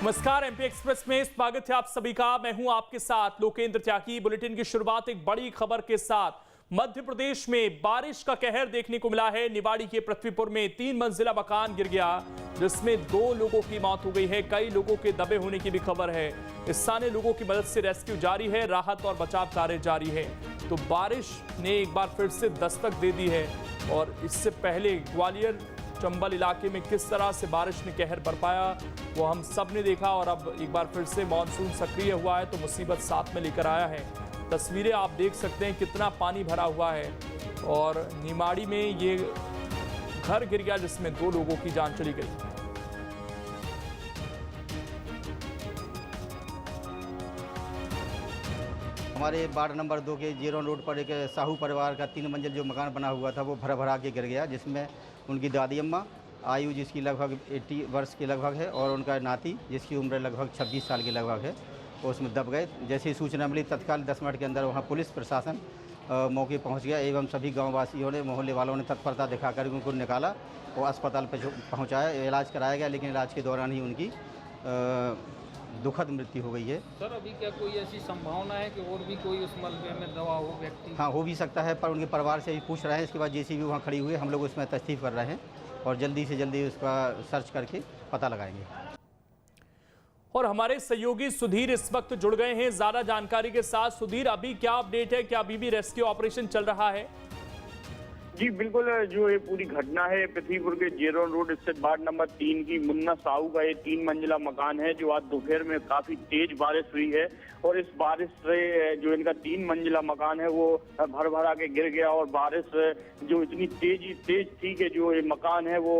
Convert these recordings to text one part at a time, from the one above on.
नमस्कार, MP express में स्वागत है आप सभी का। मैं हूं आपके साथ लोकेंद्र त्यागी। बुलेटिन की शुरुआत एक बड़ी खबर के साथ। मध्य प्रदेश में बारिश का कहर देखने को मिला है। निवाड़ी के पृथ्वीपुर में 3 मंजिला मकान गिर गया, जिसमें 2 लोगों की मौत हो गई है। कई लोगों के दबे होने की भी खबर है। स्थानीय लोगों की मदद से रेस्क्यू जारी है, राहत और बचाव कार्य जारी है। तो बारिश ने एक बार फिर से दस्तक दे दी है और इससे पहले ग्वालियर चंबल इलाके में किस तरह से बारिश ने कहर बरपाया वो हम सब ने देखा। और अब एक बार फिर से मानसून सक्रिय हुआ है तो मुसीबत साथ में लेकर आया है। तस्वीरें आप देख सकते हैं कितना पानी भरा हुआ है। और निमाड़ी में ये घर गिर गया जिसमें 2 लोगों की जान चली गई। हमारे वार्ड नंबर 2 के जीरो रोड पर एक साहू परिवार का 3 मंजिल जो मकान बना हुआ था वो भरा के गिर गया, जिसमें उनकी दादी अम्मा आयु जिसकी लगभग 80 वर्ष के लगभग है और उनका नाती जिसकी उम्र लगभग 26 साल के लगभग है, वो उसमें दब गए। जैसे ही सूचना मिली तत्काल 10 मिनट के अंदर वहाँ पुलिस प्रशासन मौके पहुँच गया एवं सभी गाँववासियों ने, मोहल्ले वालों ने तत्परता दिखाकर उनको निकाला और अस्पताल पर पहुँचाया, इलाज कराया गया। लेकिन इलाज के दौरान ही उनकी दुखद मृत्यु हो गई है। सर, अभी क्या कोई ऐसी संभावना है कि और भी कोई उस मलबे में दबा हो व्यक्ति? हाँ, हो भी सकता है, पर उनके परिवार से भी पूछ रहे हैं। इसके बाद जेसीबी वहाँ खड़ी हुई है, हम लोग उसमें तस्दीक कर रहे हैं और जल्दी से जल्दी उसका सर्च करके पता लगाएंगे। और हमारे सहयोगी सुधीर इस वक्त जुड़ गए हैं ज्यादा जानकारी के साथ। सुधीर, अभी क्या अपडेट है? क्या अभी भी रेस्क्यू ऑपरेशन चल रहा है? जी बिल्कुल, जो ये पूरी घटना है पृथ्वीपुर के जेरो रोड स्थित वार्ड नंबर 3 की मुन्ना साहू का ये 3 मंजिला मकान है, जो आज दोपहर में काफी तेज बारिश हुई है। और इस बारिश से जो इनका 3 मंजिला मकान है वो भरा के गिर गया। और बारिश जो इतनी तेज थी कि जो ये मकान है वो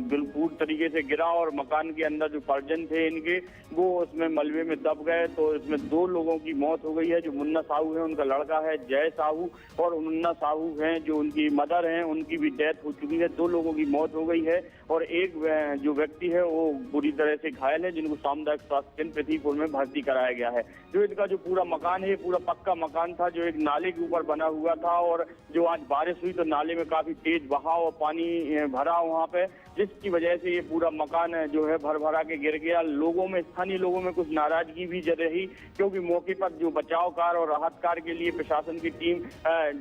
बिल्कुल तरीके से गिरा और मकान के अंदर जो परिजन थे इनके वो उसमें मलबे में दब गए। तो इसमें 2 लोगों की मौत हो गई है। जो मुन्ना साहू है उनका लड़का है जय साहू, और मुन्ना साहू हैं जो उनकी मदर हैं, उनकी भी डेथ हो चुकी है। 2 लोगों की मौत हो गई है और एक जो व्यक्ति है वो बुरी तरह से घायल है, जिनको सामुदायिक स्वास्थ्य केंद्र पृथ्वीपुर में भर्ती कराया गया है। जो इनका जो पूरा मकान है पूरा पक्का मकान था, जो एक नाले के ऊपर बना हुआ था। और जो आज बारिश हुई तो नाले में काफी तेज बहाव और पानी भरा वहाँ पे, जिसकी वजह से ये पूरा मकान जो है भरा के गिर गया। लोगों में, स्थानीय लोगों में कुछ नाराजगी भी जर रही, क्योंकि मौके पर जो बचाव कार्य और राहत कार्य के लिए प्रशासन की टीम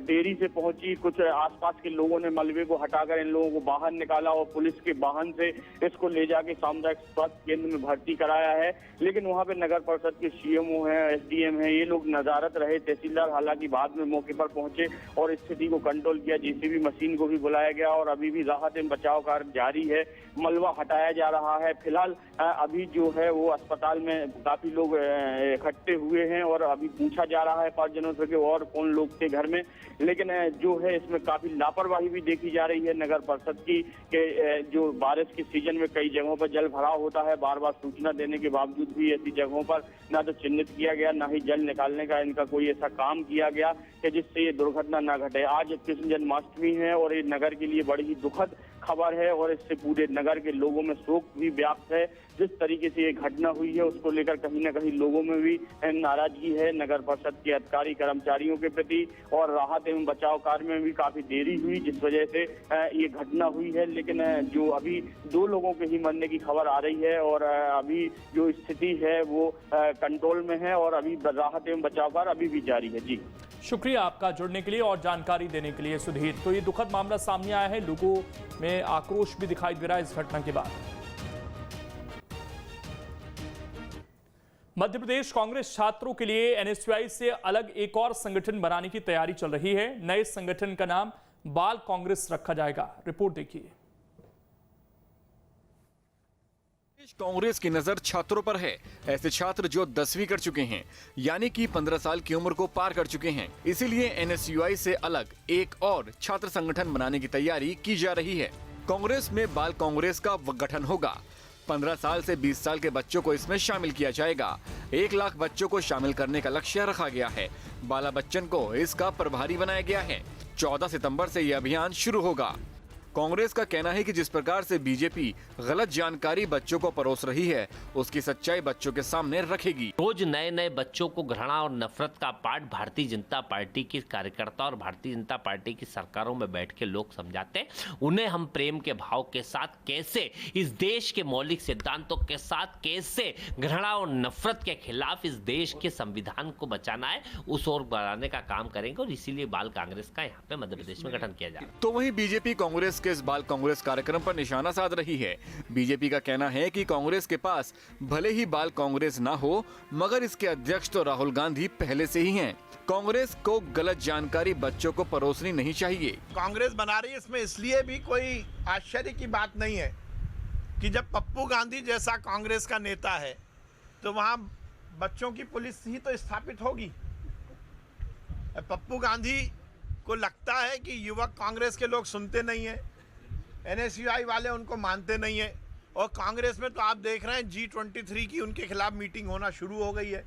देरी से पहुंची। कुछ आसपास के लोगों ने मलबे को हटाकर इन लोगों को बाहर निकाला और पुलिस के वाहन से इसको ले जाके सामुदायिक स्वास्थ्य केंद्र में भर्ती कराया है। लेकिन वहाँ पे नगर परिषद के सीएमओ हैं, एसडीएम हैं, ये लोग नजारत रहे। तहसीलदार हालांकि बाद में मौके पर पहुंचे और स्थिति को कंट्रोल किया। जेसीबी मशीन को भी बुलाया गया और अभी भी राहत एवं बचाव कार्य जारी है। मलबा हटाया जा रहा है। फिलहाल अभी जो है वो अस्पताल में काफी लोग इकट्ठे हुए हैं और अभी पूछा जा रहा है परिजनों से कि और कौन लोग थे घर में। लेकिन जो है इसमें काफी लापरवाही भी देखी जा रही है नगर परिषद की, कि जो बारिश के सीजन में कई जगहों पर जल भराव होता है, बार बार सूचना देने के बावजूद भी ऐसी जगहों पर ना तो चिन्हित किया गया, ना ही जल निकालने का इनका कोई ऐसा काम किया गया कि जिससे ये दुर्घटना न घटे। आज कृष्ण जन्माष्टमी है और ये नगर के लिए बड़ी ही दुखद खबर है और इससे पूरे नगर के लोगों में शोक भी व्याप्त है। जिस तरीके से ये घटना हुई है उसको लेकर कहीं ना कहीं लोगों में भी नाराजगी है नगर परिषद के अधिकारी कर्मचारियों के प्रति, और राहत एवं बचाव कार्य में भी काफी देरी हुई जिस वजह से ये घटना हुई है। लेकिन जो अभी 2 लोगों के ही मरने की खबर आ रही है और अभी जो स्थिति है वो कंट्रोल में है और अभी राहत एवं बचाव कार्य अभी भी जारी है। जी शुक्रिया आपका जुड़ने के लिए और जानकारी देने के लिए सुधीर। तो ये दुखद मामला सामने आया है, लोगों में आक्रोश भी दिखाई दे रहा है इस घटना के बाद। मध्य प्रदेश कांग्रेस छात्रों के लिए एनएसयूआई से अलग एक और संगठन बनाने की तैयारी चल रही है। नए संगठन का नाम बाल कांग्रेस रखा जाएगा। रिपोर्ट देखिए। कांग्रेस की नजर छात्रों पर है। ऐसे छात्र जो 10वीं कर चुके हैं, यानी कि 15 साल की उम्र को पार कर चुके हैं। इसीलिए एनएसयूआई से अलग एक और छात्र संगठन बनाने की तैयारी की जा रही है। कांग्रेस में बाल कांग्रेस का गठन होगा। 15 साल से 20 साल के बच्चों को इसमें शामिल किया जाएगा। 1 लाख बच्चों को शामिल करने का लक्ष्य रखा गया है। बाला बच्चन को इसका प्रभारी बनाया गया है। 14 सितंबर से यह अभियान शुरू होगा। कांग्रेस का कहना है कि जिस प्रकार से बीजेपी गलत जानकारी बच्चों को परोस रही है, उसकी सच्चाई बच्चों के सामने रखेगी। रोज नए नए बच्चों को घृणा और नफरत का पाठ भारतीय जनता पार्टी के कार्यकर्ता और भारतीय जनता पार्टी की सरकारों में बैठ के लोग समझाते हैं। उन्हें हम प्रेम के भाव के साथ कैसे इस देश के मौलिक सिद्धांतों के साथ कैसे घृणा और नफरत के खिलाफ इस देश के संविधान को बचाना है, उस ओर बढ़ाने का काम करेंगे। और इसीलिए बाल कांग्रेस का यहाँ पे मध्य प्रदेश में गठन किया जा रहा है। तो वहीं बीजेपी कांग्रेस के इस बाल कांग्रेस कार्यक्रम पर निशाना साध रही है। बीजेपी का कहना है कि कांग्रेस के पास भले ही बाल कांग्रेस ना हो, मगर इसके अध्यक्ष तो राहुल गांधी पहले से ही हैं। कांग्रेस को गलत जानकारी बच्चों को परोसनी नहीं चाहिए। कांग्रेस बना रही है, इसमें इसलिए भी कोई आश्चर्य की बात नहीं है कि जब पप्पू गांधी जैसा कांग्रेस का नेता है तो वहां बच्चों की पुलिस ही तो स्थापित होगी। पप्पू गांधी को लगता है कि युवक कांग्रेस के लोग सुनते नहीं है, NSUI वाले उनको मानते नहीं है, और कांग्रेस में तो आप देख रहे हैं G23 की उनके खिलाफ मीटिंग होना शुरू हो गई है।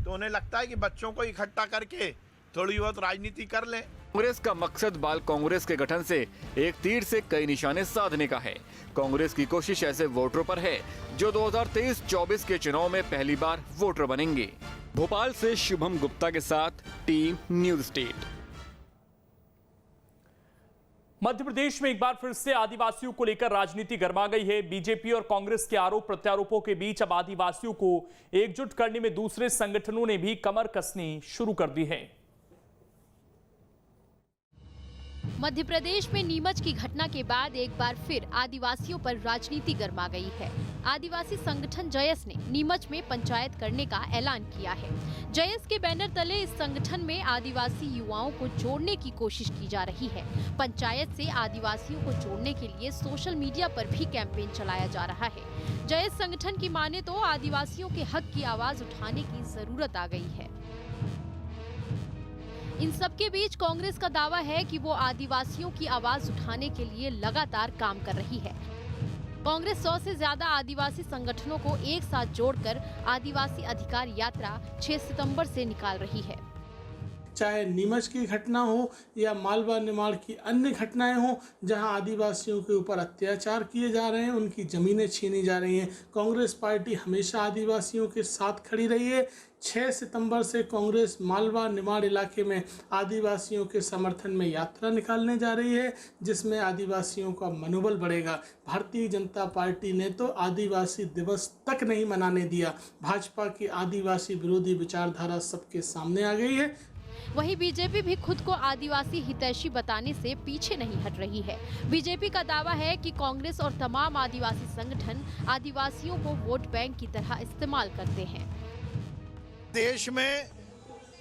तो उन्हें लगता है कि बच्चों को इकट्ठा करके थोड़ी बहुत राजनीति कर लें। कांग्रेस का मकसद बाल कांग्रेस के गठन से एक तीर से कई निशाने साधने का है। कांग्रेस की कोशिश ऐसे वोटरों पर है जो 2023-24 के चुनाव में पहली बार वोटर बनेंगे। भोपाल से शुभम गुप्ता के साथ team news state. Madhya Pradesh में एक बार फिर से आदिवासियों को लेकर राजनीति गर्मा गई है। बीजेपी और कांग्रेस के आरोप प्रत्यारोपों के बीच अब आदिवासियों को एकजुट करने में दूसरे संगठनों ने भी कमर कसनी शुरू कर दी है। मध्य प्रदेश में नीमच की घटना के बाद एक बार फिर आदिवासियों पर राजनीति गर्मा गई है। आदिवासी संगठन जयस ने नीमच में पंचायत करने का ऐलान किया है। जयस के बैनर तले इस संगठन में आदिवासी युवाओं को जोड़ने की कोशिश की जा रही है। पंचायत से आदिवासियों को जोड़ने के लिए सोशल मीडिया पर भी कैंपेन चलाया जा रहा है। जयस संगठन की माने तो आदिवासियों के हक की आवाज उठाने की जरूरत आ गई है। इन सबके बीच कांग्रेस का दावा है कि वो आदिवासियों की आवाज उठाने के लिए लगातार काम कर रही है। कांग्रेस 100 से ज्यादा आदिवासी संगठनों को एक साथ जोड़कर आदिवासी अधिकार यात्रा 6 सितंबर से निकाल रही है। चाहे नीमच की घटना हो या मालवा निमाड़ की अन्य घटनाएं हो, जहां आदिवासियों के ऊपर अत्याचार किए जा रहे हैं, उनकी जमीनें छीनी जा रही हैं, कांग्रेस पार्टी हमेशा आदिवासियों के साथ खड़ी रही है। 6 सितंबर से कांग्रेस मालवा निमाड़ इलाके में आदिवासियों के समर्थन में यात्रा निकालने जा रही है, जिसमें आदिवासियों का मनोबल बढ़ेगा। भारतीय जनता पार्टी ने तो आदिवासी दिवस तक नहीं मनाने दिया। भाजपा की आदिवासी विरोधी विचारधारा सबके सामने आ गई है। वहीं बीजेपी भी खुद को आदिवासी हितैषी बताने से पीछे नहीं हट रही है। बीजेपी का दावा है कि कांग्रेस और तमाम आदिवासी संगठन आदिवासियों को वोट बैंक की तरह इस्तेमाल करते हैं। देश में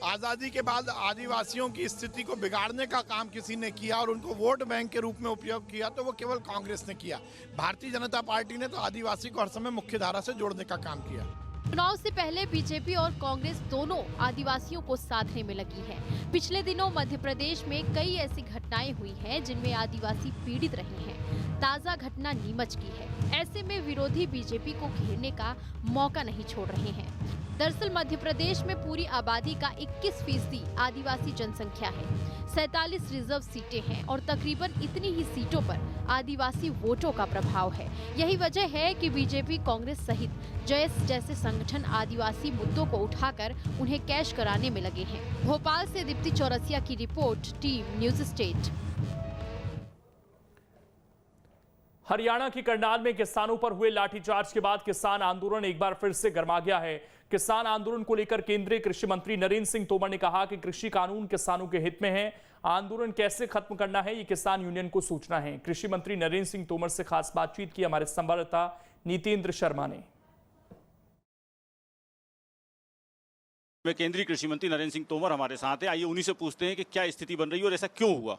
आज़ादी के बाद आदिवासियों की स्थिति को बिगाड़ने का काम किसी ने किया और उनको वोट बैंक के रूप में उपयोग किया तो वो केवल कांग्रेस ने किया। भारतीय जनता पार्टी ने तो आदिवासी को हर समय मुख्य धारा से जोड़ने का काम किया। चुनाव से पहले बीजेपी और कांग्रेस दोनों आदिवासियों को साधने में लगी है। पिछले दिनों मध्य प्रदेश में कई ऐसी घटनाएं हुई हैं जिनमें आदिवासी पीड़ित रहे हैं। ताजा घटना नीमच की है। ऐसे में विरोधी बीजेपी को घेरने का मौका नहीं छोड़ रहे हैं। दरअसल मध्य प्रदेश में पूरी आबादी का 21% आदिवासी जनसंख्या है। 47 रिजर्व सीटें हैं और तकरीबन इतनी ही सीटों पर आदिवासी वोटों का प्रभाव है। यही वजह है कि बीजेपी, कांग्रेस सहित जयस जैसे संगठन आदिवासी मुद्दों को उठाकर उन्हें कैश कराने में लगे हैं। भोपाल से दीप्ति चौरसिया की report, team news state. Haryana के करनाल में किसानों पर हुए लाठीचार्ज के बाद किसान आंदोलन एक बार फिर से गर्मा गया है। किसान आंदोलन को लेकर केंद्रीय कृषि मंत्री नरेंद्र सिंह तोमर ने कहा कि कृषि कानून किसानों के हित में है। आंदोलन कैसे खत्म करना है, ये किसान यूनियन को सूचना है। कृषि मंत्री नरेंद्र सिंह तोमर से खास बातचीत की हमारे संवाददाता नीतेंद्र शर्मा ने। केंद्रीय कृषि मंत्री नरेंद्र सिंह तोमर हमारे साथ है। आइए उन्हीं से पूछते हैं कि क्या स्थिति बन रही है और ऐसा क्यों हुआ।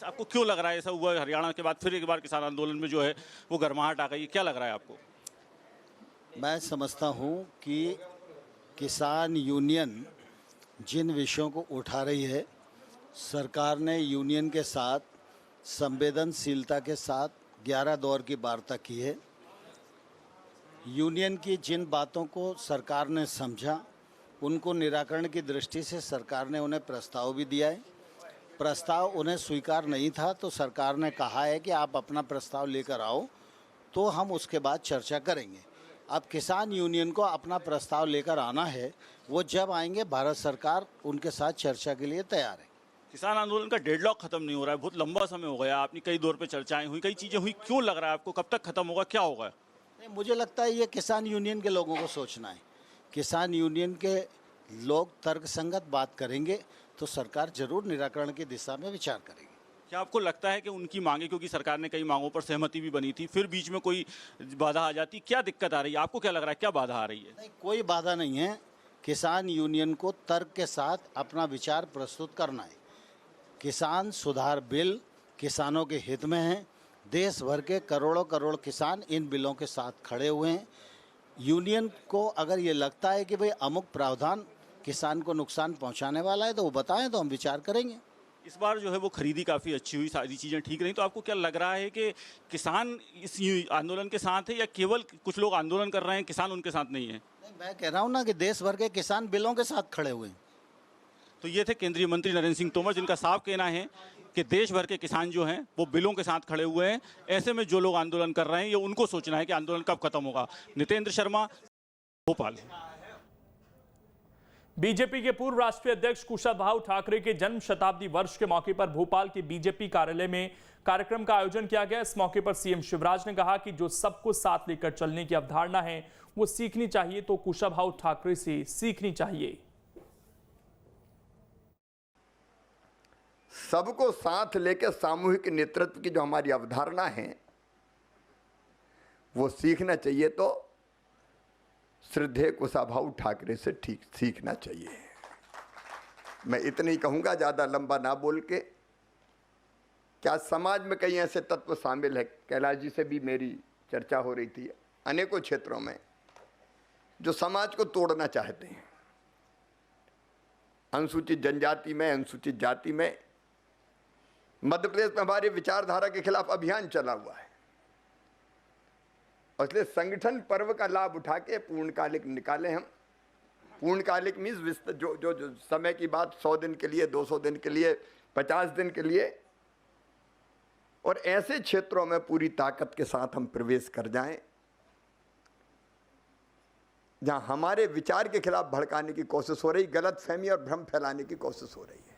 आपको क्यों लग रहा है ऐसा हुआ? हरियाणा के बाद फिर एक बार किसान आंदोलन में जो है वो गर्माहट आ गई, क्या लग रहा है आपको? मैं समझता हूं कि किसान यूनियन जिन विषयों को उठा रही है, सरकार ने यूनियन के साथ संवेदनशीलता के साथ 11 दौर की वार्ता की है। यूनियन की जिन बातों को सरकार ने समझा, उनको निराकरण की दृष्टि से सरकार ने उन्हें प्रस्ताव भी दिया है। प्रस्ताव उन्हें स्वीकार नहीं था, तो सरकार ने कहा है कि आप अपना प्रस्ताव लेकर आओ, तो हम उसके बाद चर्चा करेंगे। अब किसान यूनियन को अपना प्रस्ताव लेकर आना है, वो जब आएंगे भारत सरकार उनके साथ चर्चा के लिए तैयार है। किसान आंदोलन का डेडलॉक खत्म नहीं हो रहा है, बहुत लंबा समय हो गया, आपने कई दौर पे चर्चाएं हुई, कई चीजें हुई, क्यों लग रहा है आपको, कब तक खत्म होगा, क्या होगा? नहीं, मुझे लगता है ये किसान यूनियन के लोगों को सोचना है। किसान यूनियन के लोग तर्कसंगत बात करेंगे तो सरकार जरूर निराकरण की दिशा में विचार करेगी। क्या आपको लगता है कि उनकी मांगे, क्योंकि सरकार ने कई मांगों पर सहमति भी बनी थी, फिर बीच में कोई बाधा आ जाती, क्या दिक्कत आ रही है आपको, क्या लग रहा है, क्या बाधा आ रही है? नहीं, कोई बाधा नहीं है। किसान यूनियन को तर्क के साथ अपना विचार प्रस्तुत करना है। किसान सुधार बिल किसानों के हित में है। देश भर के करोड़ों करोड़ किसान इन बिलों के साथ खड़े हुए हैं। यूनियन को अगर ये लगता है कि भाई अमुक प्रावधान किसान को नुकसान पहुंचाने वाला है तो वो बताएं, तो हम विचार करेंगे। इस बार जो है वो खरीदी काफ़ी अच्छी हुई, सारी चीज़ें ठीक रही, तो आपको क्या लग रहा है कि किसान इस आंदोलन के साथ है या केवल कुछ लोग आंदोलन कर रहे हैं, किसान उनके साथ नहीं है? नहीं, मैं कह रहा हूँ ना कि देश भर के किसान बिलों के साथ खड़े हुए हैं। तो ये थे केंद्रीय मंत्री नरेंद्र सिंह तोमर, जिनका साफ कहना है कि देश भर के किसान जो हैं वो बिलों के साथ खड़े हुए हैं। ऐसे में जो लोग आंदोलन कर रहे हैं ये उनको सोचना है कि आंदोलन कब खत्म होगा। नितेंद्र शर्मा, भोपाल। बीजेपी के पूर्व राष्ट्रीय अध्यक्ष कुशाभाऊ ठाकरे के जन्म शताब्दी वर्ष के मौके पर भोपाल के बीजेपी कार्यालय में कार्यक्रम का आयोजन किया गया। इस मौके पर सीएम शिवराज ने कहा कि जो सबको साथ लेकर चलने की अवधारणा है वो सीखनी चाहिए, तो कुशाभाऊ ठाकरे से सीखनी चाहिए। सबको साथ लेकर सामूहिक नेतृत्व की जो हमारी अवधारणा है वो सीखना चाहिए, तो श्रद्धेय कुशाभाऊ ठाकरे से ठीक सीखना चाहिए। मैं इतनी कहूँगा, ज़्यादा लंबा ना बोल के। क्या समाज में कई ऐसे तत्व शामिल है, कैलाश जी से भी मेरी चर्चा हो रही थी, अनेकों क्षेत्रों में जो समाज को तोड़ना चाहते हैं। अनुसूचित जनजाति में, अनुसूचित जाति में मध्य प्रदेश में हमारी विचारधारा के खिलाफ अभियान चला हुआ है, और इसलिए संगठन पर्व का लाभ उठा के पूर्णकालिक निकाले हम। पूर्णकालिक मीन्स जो समय की बात 100 दिन के लिए, 200 दिन के लिए, 50 दिन के लिए, और ऐसे क्षेत्रों में पूरी ताकत के साथ हम प्रवेश कर जाएं जहां हमारे विचार के खिलाफ भड़काने की कोशिश हो रही, गलतफहमी और भ्रम फैलाने की कोशिश हो रही है।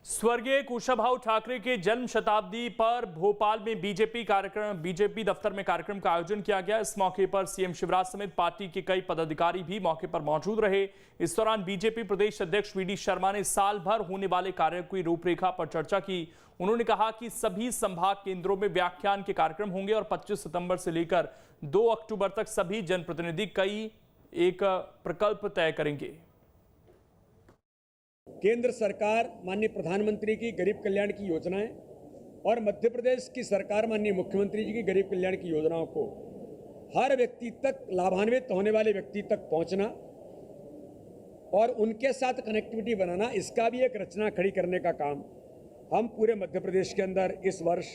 स्वर्गीय कुशाभाऊ ठाकरे के जन्म शताब्दी पर भोपाल में बीजेपी दफ्तर में कार्यक्रम का आयोजन किया गया। इस मौके पर सीएम शिवराज समेत पार्टी के कई पदाधिकारी भी मौके पर मौजूद रहे। इस दौरान बीजेपी प्रदेश अध्यक्ष वीडी शर्मा ने साल भर होने वाले कार्यों की रूपरेखा पर चर्चा की। उन्होंने कहा कि सभी संभाग केंद्रों में व्याख्यान के कार्यक्रम होंगे और 25 सितंबर से लेकर 2 अक्टूबर तक सभी जनप्रतिनिधि एक प्रकल्प तय करेंगे। केंद्र सरकार माननीय प्रधानमंत्री की गरीब कल्याण की योजनाएं और मध्य प्रदेश की सरकार माननीय मुख्यमंत्री जी की गरीब कल्याण की योजनाओं को हर व्यक्ति तक, लाभान्वित होने वाले व्यक्ति तक पहुंचना और उनके साथ कनेक्टिविटी बनाना, इसका भी एक रचना खड़ी करने का काम हम पूरे मध्य प्रदेश के अंदर इस वर्ष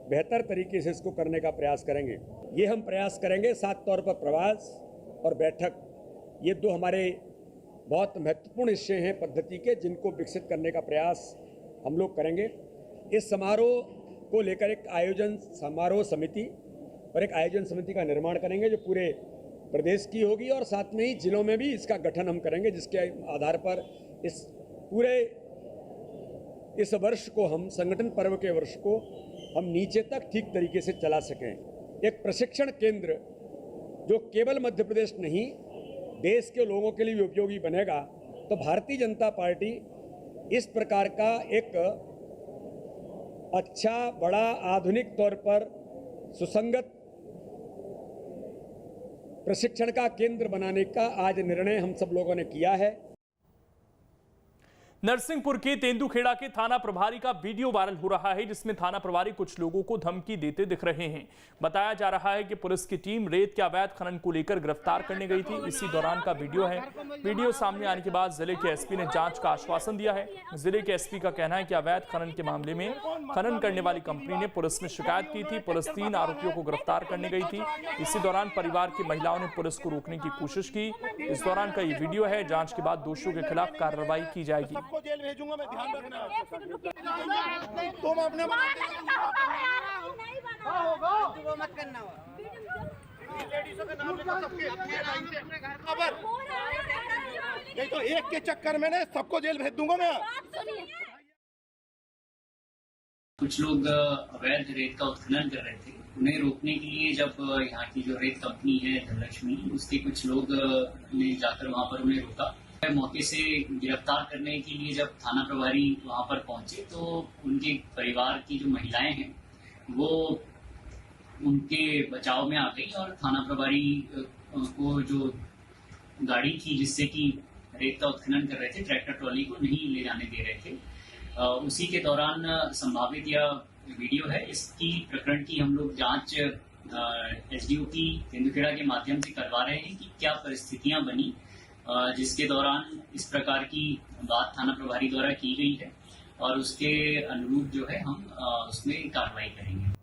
बेहतर तरीके से इसको करने का प्रयास करेंगे। ये हम प्रयास करेंगे। साथ तौर पर प्रवास और बैठक, ये 2 हमारे बहुत महत्वपूर्ण हिस्से हैं पद्धति के, जिनको विकसित करने का प्रयास हम लोग करेंगे। इस समारोह को लेकर एक समारोह समिति और एक आयोजन समिति का निर्माण करेंगे जो पूरे प्रदेश की होगी, और साथ में ही जिलों में भी इसका गठन हम करेंगे, जिसके आधार पर इस वर्ष को हम, संगठन पर्व के वर्ष को हम नीचे तक ठीक तरीके से चला सकें। एक प्रशिक्षण केंद्र जो केवल मध्य प्रदेश नहीं, देश के लोगों के लिए भी उपयोगी बनेगा। तो भारतीय जनता पार्टी इस प्रकार का एक अच्छा, बड़ा, आधुनिक तौर पर सुसंगत प्रशिक्षण का केंद्र बनाने का आज निर्णय हम सब लोगों ने किया है। नरसिंहपुर के तेंदुखेड़ा के थाना प्रभारी का वीडियो वायरल हो रहा है, जिसमें थाना प्रभारी कुछ लोगों को धमकी देते दिख रहे हैं। बताया जा रहा है कि पुलिस की टीम रेत के अवैध खनन को लेकर गिरफ्तार करने गई थी। इसी दौरान का वीडियो है। वीडियो सामने आने के बाद जिले के एसपी ने जांच का आश्वासन दिया है। जिले के एसपी का कहना है कि अवैध खनन के मामले में खनन करने वाली कंपनी ने पुलिस में शिकायत की थी। पुलिस 3 आरोपियों को गिरफ्तार करने गई थी। इसी दौरान परिवार की महिलाओं ने पुलिस को रोकने की कोशिश की। इस दौरान का ये वीडियो है। जांच के बाद दोषियों के खिलाफ कार्रवाई की जाएगी। सबको जेल भेजूंगा मैं, ध्यान रखना। तुम अपने मत करना, लेडीजों का नाम लेकर सबके खबर, नहीं तो एक के चक्कर में ना सबको जेल भेज दूंगा मैं। कुछ लोग अवैध रेत का उत्खनन कर रहे थे, उन्हें रोकने के लिए जब यहाँ की जो रेत कंपनी है धनलक्ष्मी, उसके कुछ लोग ने जाकर वहाँ पर उन्हें रोका। मौके से गिरफ्तार करने के लिए जब थाना प्रभारी वहाँ पर पहुंचे तो उनके परिवार की जो महिलाएं हैं वो उनके बचाव में आ गई और थाना प्रभारी को जो गाड़ी थी जिससे कि रेत का उत्खनन कर रहे थे, ट्रैक्टर ट्रॉली को नहीं ले जाने दे रहे थे, उसी के दौरान संभावित या वीडियो है, इसकी प्रकरण की हम लोग जांच एसडीओपी तेंदुखेड़ा के माध्यम से करवा रहे हैं कि क्या परिस्थितियां बनी जिसके दौरान इस प्रकार की बात थाना प्रभारी द्वारा की गई है और उसके अनुरूप जो है हम उसमें कार्रवाई करेंगे।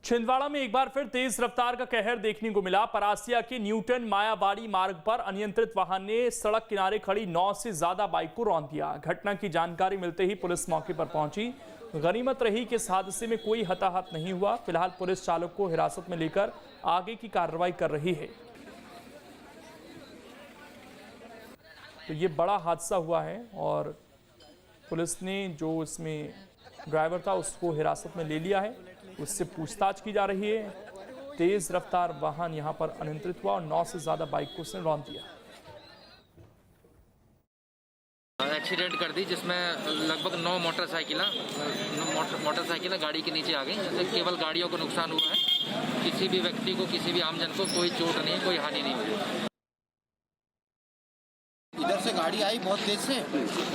छिंदवाड़ा में एक बार फिर तेज रफ्तार का कहर देखने को मिला। परासिया के न्यूटन मायाबाड़ी मार्ग पर अनियंत्रित वाहन ने सड़क किनारे खड़ी 9 से ज्यादा बाइक को रौंद दिया। घटना की जानकारी मिलते ही पुलिस मौके पर पहुंची। गनीमत रही कि इस हादसे में कोई हताहत नहीं हुआ। फिलहाल पुलिस चालक को हिरासत में लेकर आगे की कार्रवाई कर रही है। तो ये बड़ा हादसा हुआ है और पुलिस ने जो इसमें ड्राइवर था उसको हिरासत में ले लिया है, उससे पूछताछ की जा रही है। तेज रफ्तार वाहन यहां पर अनियंत्रित हुआ और 9 से ज्यादा बाइक को उसने रौंद दिया। एक्सीडेंट कर दी जिसमें लगभग 9 मोटरसाइकिल गाड़ी के नीचे आ गई। केवल गाड़ियों को नुकसान हुआ है, किसी भी व्यक्ति को, किसी भी आमजन को कोई चोट नहीं, कोई हानि नहीं हुई। इधर से गाड़ी आई बहुत तेज से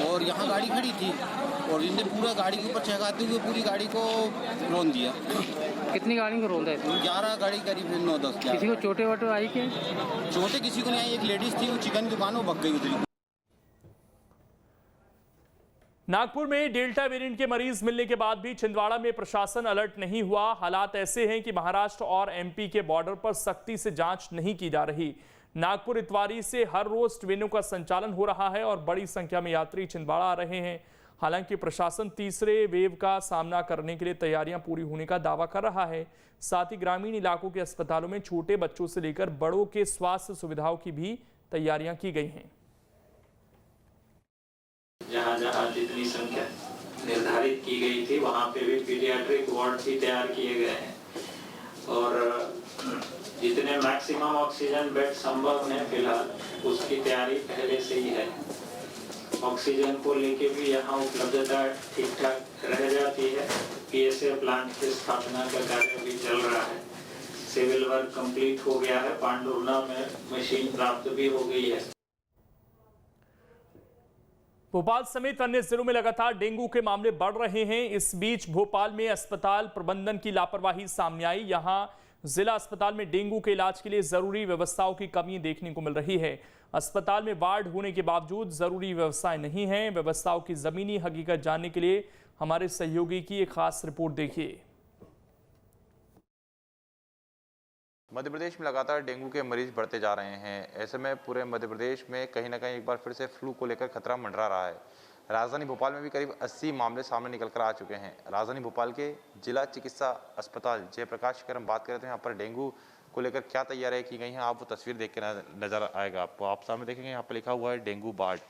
और यहाँ गाड़ी खड़ी थी और इनने पूरा गाड़ी के ऊपर चढ़ाते हुए पूरी गाड़ी को रौंद दिया। कितनी गाड़ी को रौंदा है? 11 गाड़ी करीब 9-10। किसी को चोटें वोटें आई क्या? चोटें किसी को नहीं आई। एक लेडीज थी, वो चिकन की दुकान, वो भग गई उधर। नागपुर में डेल्टा वेरिएंट के मरीज मिलने के बाद भी छिंदवाड़ा में प्रशासन अलर्ट नहीं हुआ। हालात ऐसे हैं कि महाराष्ट्र और एमपी के बॉर्डर पर सख्ती से जांच नहीं की जा रही। नागपुर इतवारी से हर रोज ट्रेनों का संचालन हो रहा है और बड़ी संख्या में यात्री छिंदवाड़ा आ रहे हैं। हालांकि प्रशासन तीसरे वेव का सामना करने के लिए तैयारियां पूरी होने का दावा कर रहा है। साथ ही ग्रामीण इलाकों के अस्पतालों में छोटे बच्चों से लेकर बड़ों के स्वास्थ्य सुविधाओं की भी तैयारियां की गई हैं। जहाँ जहाँ जितनी संख्या निर्धारित की गई थी वहाँ पे भी पीडियाट्रिक वार्ड भी तैयार किए गए हैं और जितने मैक्सिमम ऑक्सीजन बेड संभव है फिलहाल उसकी तैयारी पहले से ही है। ऑक्सीजन को लेके भी यहाँ उपलब्धता ठीक ठाक रह जाती है। पीएसए प्लांट की स्थापना का कार्य भी चल रहा है। सिविल वर्क कंप्लीट हो गया है। पांडुर्ना में मशीन प्राप्त भी हो गई है। भोपाल समेत अन्य जिलों में लगातार डेंगू के मामले बढ़ रहे हैं। इस बीच भोपाल में अस्पताल प्रबंधन की लापरवाही सामने आई। यहां जिला अस्पताल में डेंगू के इलाज के लिए जरूरी व्यवस्थाओं की कमी देखने को मिल रही है। अस्पताल में वार्ड होने के बावजूद जरूरी व्यवस्थाएं नहीं हैं। व्यवस्थाओं की जमीनी हकीकत जानने के लिए हमारे सहयोगी की एक खास रिपोर्ट देखिए। मध्य प्रदेश में लगातार डेंगू के मरीज बढ़ते जा रहे हैं। ऐसे में पूरे मध्य प्रदेश में कहीं ना कहीं एक बार फिर से फ्लू को लेकर खतरा मंडरा रहा है। राजधानी भोपाल में भी करीब 80 मामले सामने निकल कर आ चुके हैं। राजधानी भोपाल के जिला चिकित्सा अस्पताल जयप्रकाश की अगर हम बात करें तो यहाँ पर डेंगू को लेकर क्या तैयारियां की गई हैं, आप वो तस्वीर देख के नजर आएगा आपको। आप सामने देखेंगे यहाँ पर लिखा हुआ है डेंगू वार्ड।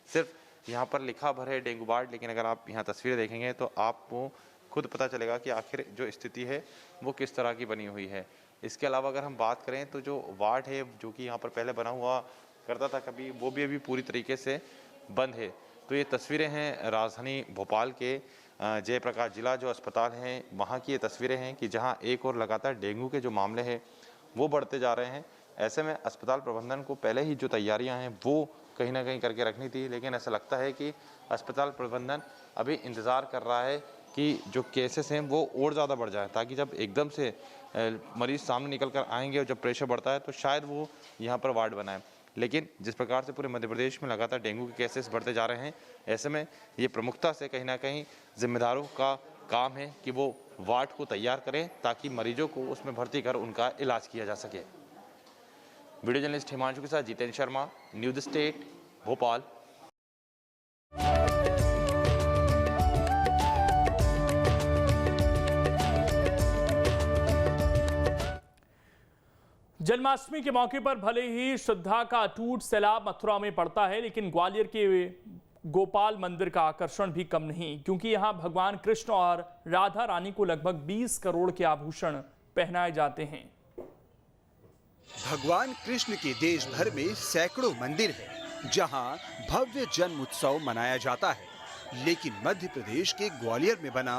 सिर्फ यहाँ पर लिखा भर है डेंगू वार्ड, लेकिन अगर आप यहाँ तस्वीरें देखेंगे तो आपको खुद पता चलेगा कि आखिर जो स्थिति है वो किस तरह की बनी हुई है। इसके अलावा अगर हम बात करें तो जो वार्ड है जो कि यहाँ पर पहले बना हुआ करता था कभी, वो भी अभी पूरी तरीके से बंद है। तो ये तस्वीरें हैं राजधानी भोपाल के जयप्रकाश जिला जो अस्पताल हैं वहाँ की ये तस्वीरें हैं कि जहाँ एक और लगातार डेंगू के जो मामले हैं वो बढ़ते जा रहे हैं। ऐसे में अस्पताल प्रबंधन को पहले ही जो तैयारियां हैं वो कहीं ना कहीं करके रखनी थी, लेकिन ऐसा लगता है कि अस्पताल प्रबंधन अभी इंतज़ार कर रहा है कि जो केसेस हैं वो और ज़्यादा बढ़ जाए, ताकि जब एकदम से मरीज सामने निकल कर आएंगे और जब प्रेशर बढ़ता है तो शायद वो यहाँ पर वार्ड बनाए। लेकिन जिस प्रकार से पूरे मध्य प्रदेश में लगातार डेंगू के केसेस बढ़ते जा रहे हैं, ऐसे में ये प्रमुखता से कहीं ना कहीं जिम्मेदारों का काम है कि वो वार्ड को तैयार करें ताकि मरीजों को उसमें भर्ती कर उनका इलाज किया जा सके। वीडियो जर्नलिस्ट हिमांशु के साथ जितेंद्र शर्मा, न्यूज़ स्टेट, भोपाल। जन्माष्टमी के मौके पर भले ही श्रद्धा का अटूट सैलाब मथुरा में पड़ता है, लेकिन ग्वालियर के गोपाल मंदिर का आकर्षण भी कम नहीं, क्योंकि यहां भगवान कृष्ण और राधा रानी को लगभग 20 करोड़ के आभूषण पहनाए जाते हैं। भगवान कृष्ण के देश भर में सैकड़ों मंदिर हैं, जहां भव्य जन्म उत्सव मनाया जाता है, लेकिन मध्य प्रदेश के ग्वालियर में बना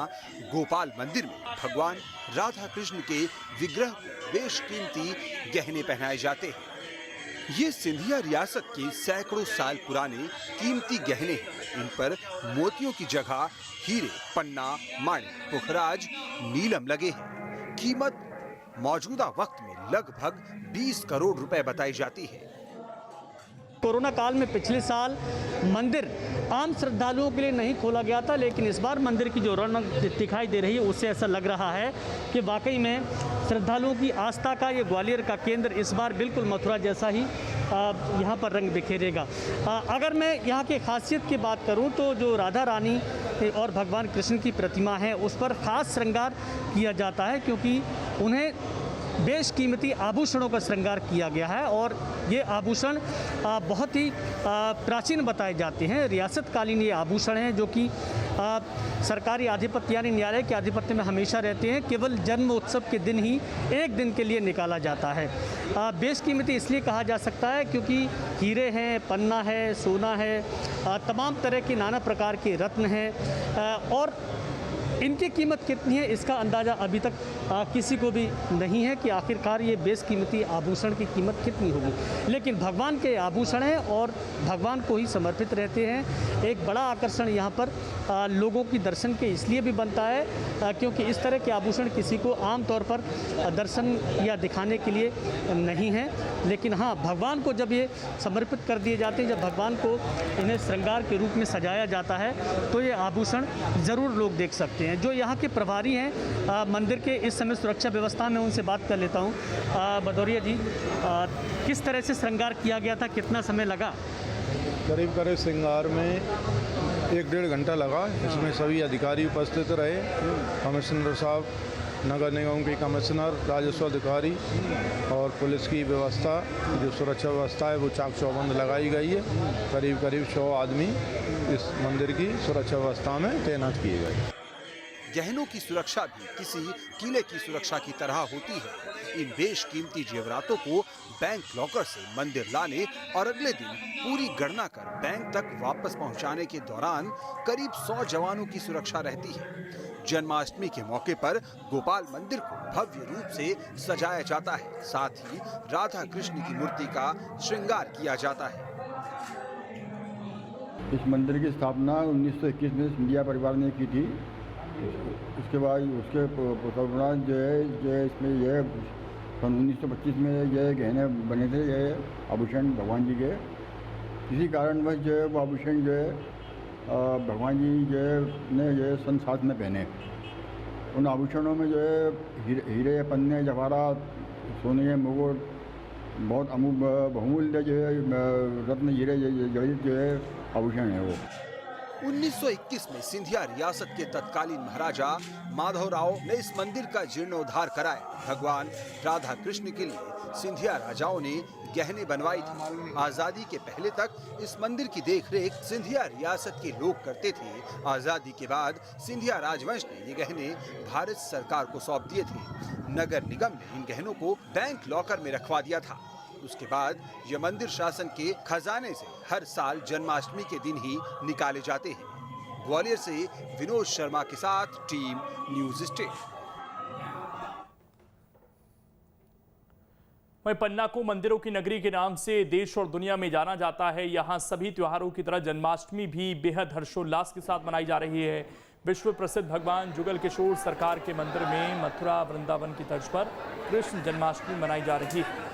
गोपाल मंदिर में भगवान राधा कृष्ण के विग्रह को बेशकीमती गहने पहनाए जाते हैं। ये सिंधिया रियासत के सैकड़ों साल पुराने कीमती गहने हैं। इन पर मोतियों की जगह हीरे, पन्ना, माणिक, पुखराज, नीलम लगे हैं। कीमत मौजूदा वक्त में लगभग 20 करोड़ रुपए बताई जाती है। कोरोना काल में पिछले साल मंदिर आम श्रद्धालुओं के लिए नहीं खोला गया था, लेकिन इस बार मंदिर की जो रौनक दिखाई दे रही है उससे ऐसा लग रहा है कि वाकई में श्रद्धालुओं की आस्था का ये ग्वालियर का केंद्र इस बार बिल्कुल मथुरा जैसा ही यहाँ पर रंग बिखेरेगा। अगर मैं यहाँ की खासियत की बात करूँ तो जो राधा रानी और भगवान कृष्ण की प्रतिमा है उस पर ख़ास श्रृंगार किया जाता है, क्योंकि उन्हें बेशकीमती आभूषणों का श्रृंगार किया गया है और ये आभूषण बहुत ही प्राचीन बताए जाते हैं। रियासतकालीन ये आभूषण हैं जो कि सरकारी आधिपत्य यानी न्यायालय के आधिपत्य में हमेशा रहते हैं। केवल जन्म उत्सव के दिन ही एक दिन के लिए निकाला जाता है। बेशकीमती इसलिए कहा जा सकता है क्योंकि हीरे हैं, पन्ना है, सोना है, तमाम तरह के नाना प्रकार के रत्न हैं और इनकी कीमत कितनी है इसका अंदाज़ा अभी तक किसी को भी नहीं है कि आखिरकार ये बेशकीमती आभूषण की कीमत कितनी होगी। लेकिन भगवान के आभूषण हैं और भगवान को ही समर्पित रहते हैं। एक बड़ा आकर्षण यहाँ पर लोगों की दर्शन के इसलिए भी बनता है क्योंकि इस तरह के आभूषण किसी को आम तौर पर दर्शन या दिखाने के लिए नहीं है, लेकिन हाँ भगवान को जब ये समर्पित कर दिए जाते हैं, जब भगवान को इन्हें श्रृंगार के रूप में सजाया जाता है तो ये आभूषण ज़रूर लोग देख सकते हैं। जो यहाँ के प्रभारी हैं मंदिर के इस समय सुरक्षा व्यवस्था में, उनसे बात कर लेता हूँ। भदौरिया जी, किस तरह से श्रृंगार किया गया था, कितना समय लगा? करीब श्रृंगार में 1-1.5 घंटा लगा। इसमें सभी अधिकारी उपस्थित रहे। कमिश्नर साहब, नगर निगम के कमिश्नर, राजस्व अधिकारी और पुलिस की व्यवस्था, जो सुरक्षा व्यवस्था है वो चाक चौबंद लगाई गई है। करीब 100 आदमी इस मंदिर की सुरक्षा व्यवस्था में तैनात किए गए। गहनों की सुरक्षा भी किसी किले की सुरक्षा की तरह होती है। इन बेशकीमती जेवरातों को बैंक लॉकर से मंदिर लाने और अगले दिन पूरी गणना कर बैंक तक वापस पहुंचाने के दौरान करीब 100 जवानों की सुरक्षा रहती है। जन्माष्टमी के मौके पर गोपाल मंदिर को भव्य रूप से सजाया जाता है, साथ ही राधा कृष्ण की मूर्ति का श्रृंगार किया जाता है। इस मंदिर की स्थापना 1921 में सिंधिया परिवार ने की थी। उसके बाद उसके पुरोहित जो है इसमें यह सन 1925 में यह गहने बने थे, ये आभूषण भगवान जी के। किसी कारणवश जो है वो आभूषण जो है भगवान जी जो है ने जो है सन 7 में पहने। उन आभूषणों में जो है हीरे, पन्ने, जवाहरात, सोने, मुकुट, बहुत बहुमूल्य जो है रत्न हीरे जड़ित जो है आभूषण है वो। 1921 में सिंधिया रियासत के तत्कालीन महाराजा माधवराव ने इस मंदिर का जीर्णोद्धार कराया। भगवान राधा कृष्ण के लिए सिंधिया राजाओं ने गहने बनवाई थी। आजादी के पहले तक इस मंदिर की देखरेख सिंधिया रियासत के लोग करते थे। आजादी के बाद सिंधिया राजवंश ने ये गहने भारत सरकार को सौंप दिए थे। नगर निगम ने इन गहनों को बैंक लॉकर में रखवा दिया था। उसके बाद ये मंदिर शासन के खजाने से हर साल जन्माष्टमी के दिन ही निकाले जाते हैं। ग्वालियर से विनोद शर्मा के साथ टीम न्यूज़ स्टेट। वहीं पन्ना को मंदिरों की नगरी के नाम से देश और दुनिया में जाना जाता है। यहाँ सभी त्योहारों की तरह जन्माष्टमी भी बेहद हर्षोल्लास के साथ मनाई जा रही है। विश्व प्रसिद्ध भगवान जुगल किशोर सरकार के मंदिर में मथुरा वृंदावन की तर्ज पर कृष्ण जन्माष्टमी मनाई जा रही है।